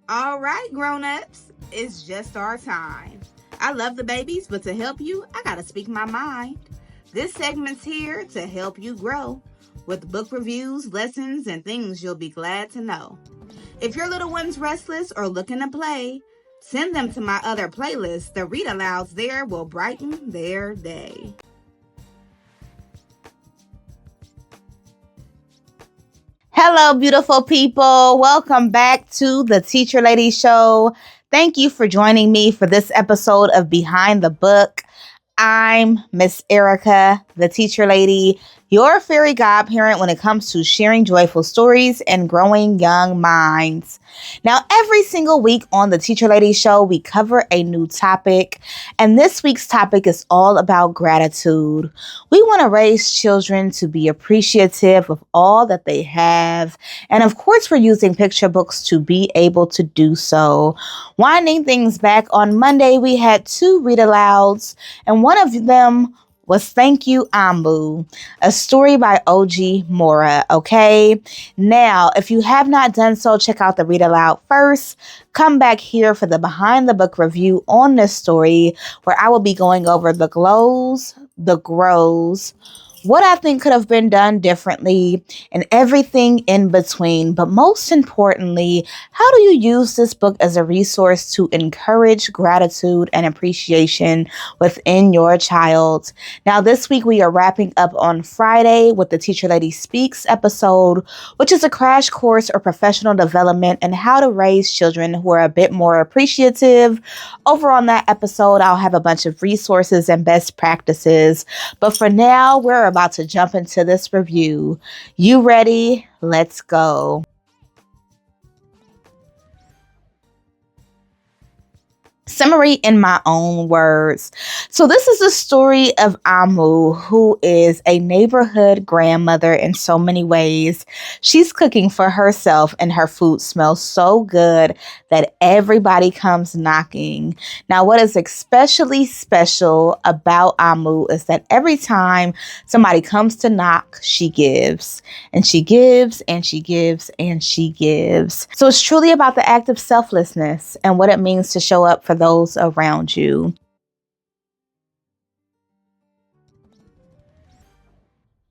All right, grown-ups, it's just our time. I love the babies, but to help you, I gotta speak my mind. This segment's here to help you grow with book reviews, lessons, and things you'll be glad to know. If your little one's restless or looking to play, send them to my other playlist. The read-alouds there will brighten their day. Hello, beautiful people. Welcome back to the Teacher Lady Show. Thank you for joining me for this episode of Behind the Book. I'm Miss Erica, the Teacher Lady, your fairy godparent when it comes to sharing joyful stories and growing young minds. Now, every single week on the Teacher Lady Show, we cover a new topic, and this week's topic is all about gratitude. We want to raise children to be appreciative of all that they have, and of course, we're using picture books to be able to do so. Winding things back, on Monday, we had 2 read-alouds, and one of them was Thank You, Amu, a story by O.G. Mora, okay? Now, if you have not done so, check out the read aloud first. Come back here for the behind the book review on this story, where I will be going over the glows, the grows, what I think could have been done differently, and everything in between. But most importantly, how do you use this book as a resource to encourage gratitude and appreciation within your child? Now, this week we are wrapping up on Friday with the Teacher Lady Speaks episode, which is a crash course or professional development and how to raise children who are a bit more appreciative. Over on that episode, I'll have a bunch of resources and best practices. But for now, we're about to jump into this review. You ready? Let's go. Summary in my own words. So this is a story of Amu, who is a neighborhood grandmother in so many ways. She's cooking for herself and her food smells so good that everybody comes knocking. Now, what is especially special about Amu is that every time somebody comes to knock, she gives. And she gives and she gives and she gives. So it's truly about the act of selflessness and what it means to show up for those around you.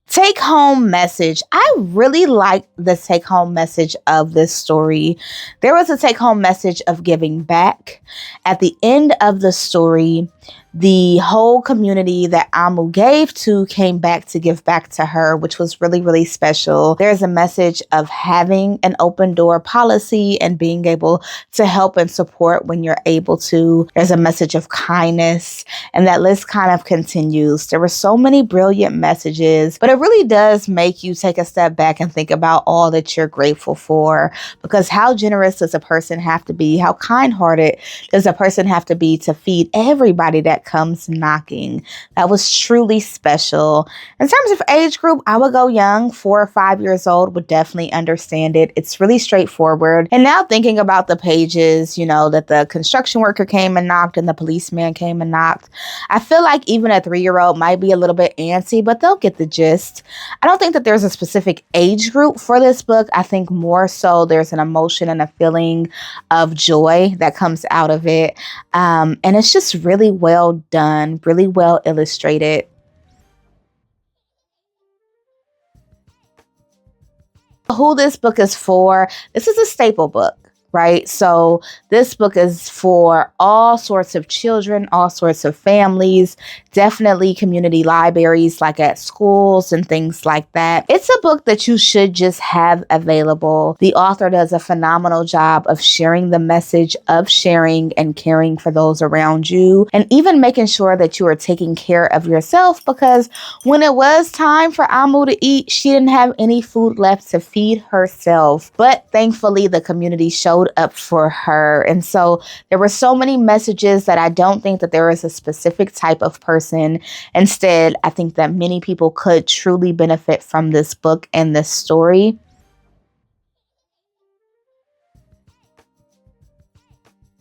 Take home message. I really like the take home message of this story. There was a take home message of giving back. At the end of the story, the whole community that Amu gave to came back to give back to her, which was really, really special. There's a message of having an open door policy and being able to help and support when you're able to. There's a message of kindness, and that list kind of continues. There were so many brilliant messages, but it really does make you take a step back and think about all that you're grateful for, because how generous does a person have to be? How kind-hearted does a person have to be to feed everybody that comes knocking? That was truly special. In terms of age group, I would go young. 4 or 5 years old would definitely understand it. It's really straightforward. And now thinking about the pages, that the construction worker came and knocked and the policeman came and knocked, I feel like even a 3-year-old might be a little bit antsy, but they'll get the gist. I don't think that there's a specific age group for this book. I think more so there's an emotion and a feeling of joy that comes out of it. And it's just really well done, really well illustrated. Who this book is for, this is a staple book, right? So this book is for all sorts of children, all sorts of families, definitely community libraries like at schools and things like that. It's a book that you should just have available. The author does a phenomenal job of sharing the message of sharing and caring for those around you, and even making sure that you are taking care of yourself, because when it was time for Amu to eat, she didn't have any food left to feed herself. But thankfully, the community showed up for her. And so there were so many messages that I don't think that there is a specific type of person. Instead, I think that many people could truly benefit from this book and this story.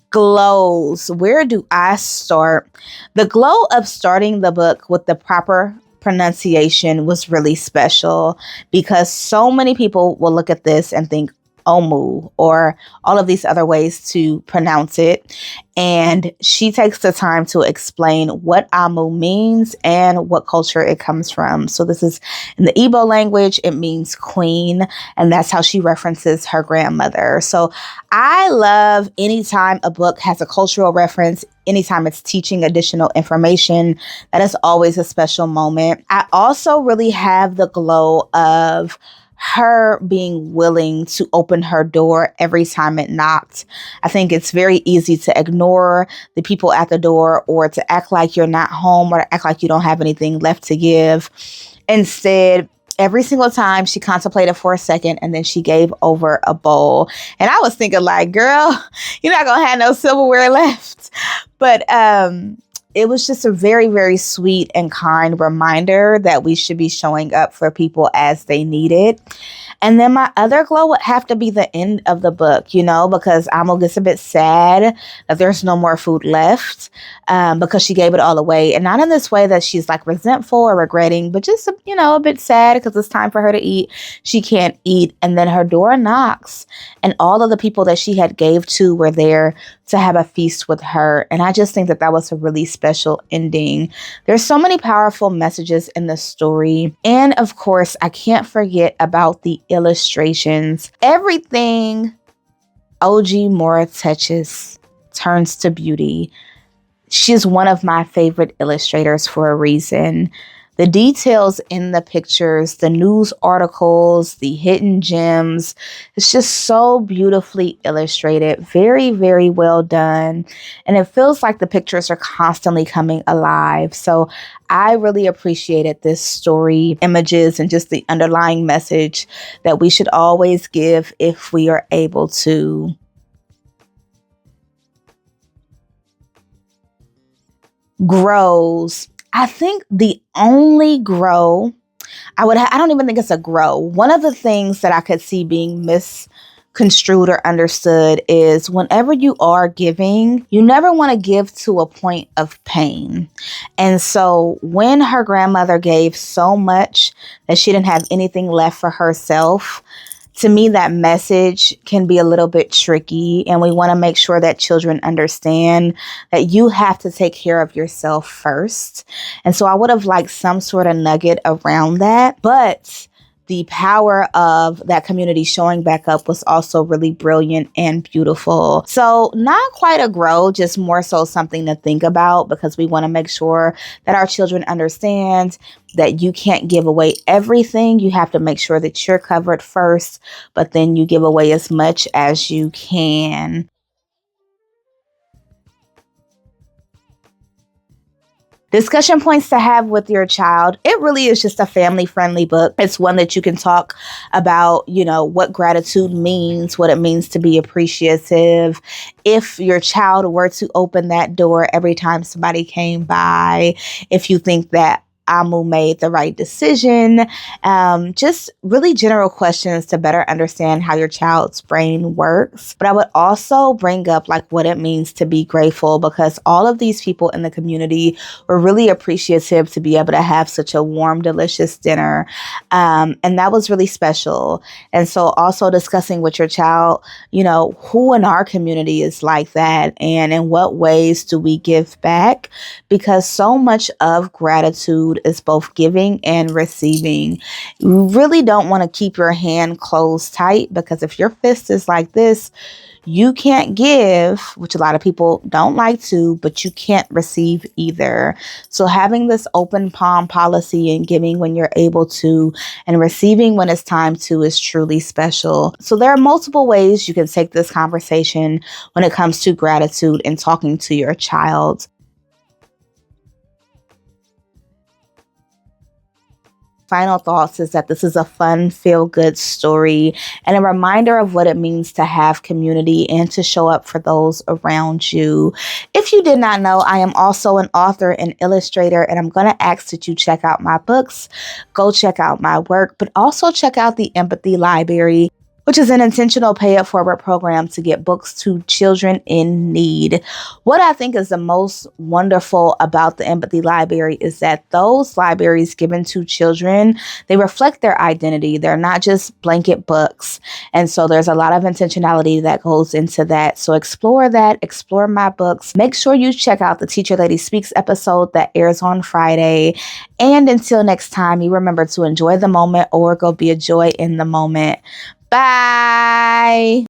Glows. Where do I start? The glow of starting the book with the proper pronunciation was really special, because so many people will look at this and think Omu, or all of these other ways to pronounce it. And she takes the time to explain what Amu means and what culture it comes from. So this is in the Igbo language, it means queen, and that's how she references her grandmother. So I love anytime a book has a cultural reference, anytime it's teaching additional information. That is always a special moment. I also really have the glow of her being willing to open her door every time it knocked. I think it's very easy to ignore the people at the door, or to act like you're not home, or to act like you don't have anything left to give. Instead, every single time she contemplated for a second, and then she gave over a bowl. And I was thinking like, girl, you're not going to have no silverware left. But it was just a very, very sweet and kind reminder that we should be showing up for people as they need it. And then my other glow would have to be the end of the book, because Amo gets a bit sad that there's no more food left, because she gave it all away. And not in this way that she's like resentful or regretting, but just, a bit sad because it's time for her to eat. She can't eat. And then her door knocks, and all of the people that she had gave to were there to have a feast with her. And I just think that that was a really special ending. There's so many powerful messages in the story. And of course, I can't forget about the illustrations. Everything OG Mora touches turns to beauty. She's one of my favorite illustrators for a reason. The details in the pictures, the news articles, the hidden gems, it's just so beautifully illustrated. Very, very well done. And it feels like the pictures are constantly coming alive. So I really appreciated this story, images, and just the underlying message that we should always give if we are able to. Grows. I think the only grow, I don't even think it's a grow. One of the things that I could see being misconstrued or understood is whenever you are giving, you never want to give to a point of pain. And so when her grandmother gave so much that she didn't have anything left for herself, to me, that message can be a little bit tricky, and we want to make sure that children understand that you have to take care of yourself first. And so I would have liked some sort of nugget around that, but the power of that community showing back up was also really brilliant and beautiful. So not quite a grow, just more so something to think about, because we want to make sure that our children understand that you can't give away everything. You have to make sure that you're covered first, but then you give away as much as you can. Discussion points to have with your child. It really is just a family-friendly book. It's one that you can talk about, what gratitude means, what it means to be appreciative. If your child were to open that door every time somebody came by, if you think that Amu made the right decision, just really general questions to better understand how your child's brain works. But I would also bring up what it means to be grateful, because all of these people in the community were really appreciative to be able to have such a warm, delicious dinner. And that was really special. And so also discussing with your child, who in our community is like that, and in what ways do we give back? Because so much of gratitude is both giving and receiving. You really don't want to keep your hand closed tight, because if your fist is like this, you can't give, which a lot of people don't like to, but you can't receive either. So having this open palm policy and giving when you're able to and receiving when it's time to is truly special. So there are multiple ways you can take this conversation when it comes to gratitude and talking to your child. Final thoughts is that this is a fun, feel-good story and a reminder of what it means to have community and to show up for those around you. If you did not know, I am also an author and illustrator, and I'm going to ask that you check out my books, go check out my work, but also check out the Empathy Library. which is an intentional pay it forward program to get books to children in need. What I think is the most wonderful about the Empathy Library is that those libraries given to children, they reflect their identity. They're not just blanket books. And so there's a lot of intentionality that goes into that. So explore that, explore my books. Make sure you check out the Teacher Lady Speaks episode that airs on Friday. And until next time, you remember to enjoy the moment or go be a joy in the moment. Bye.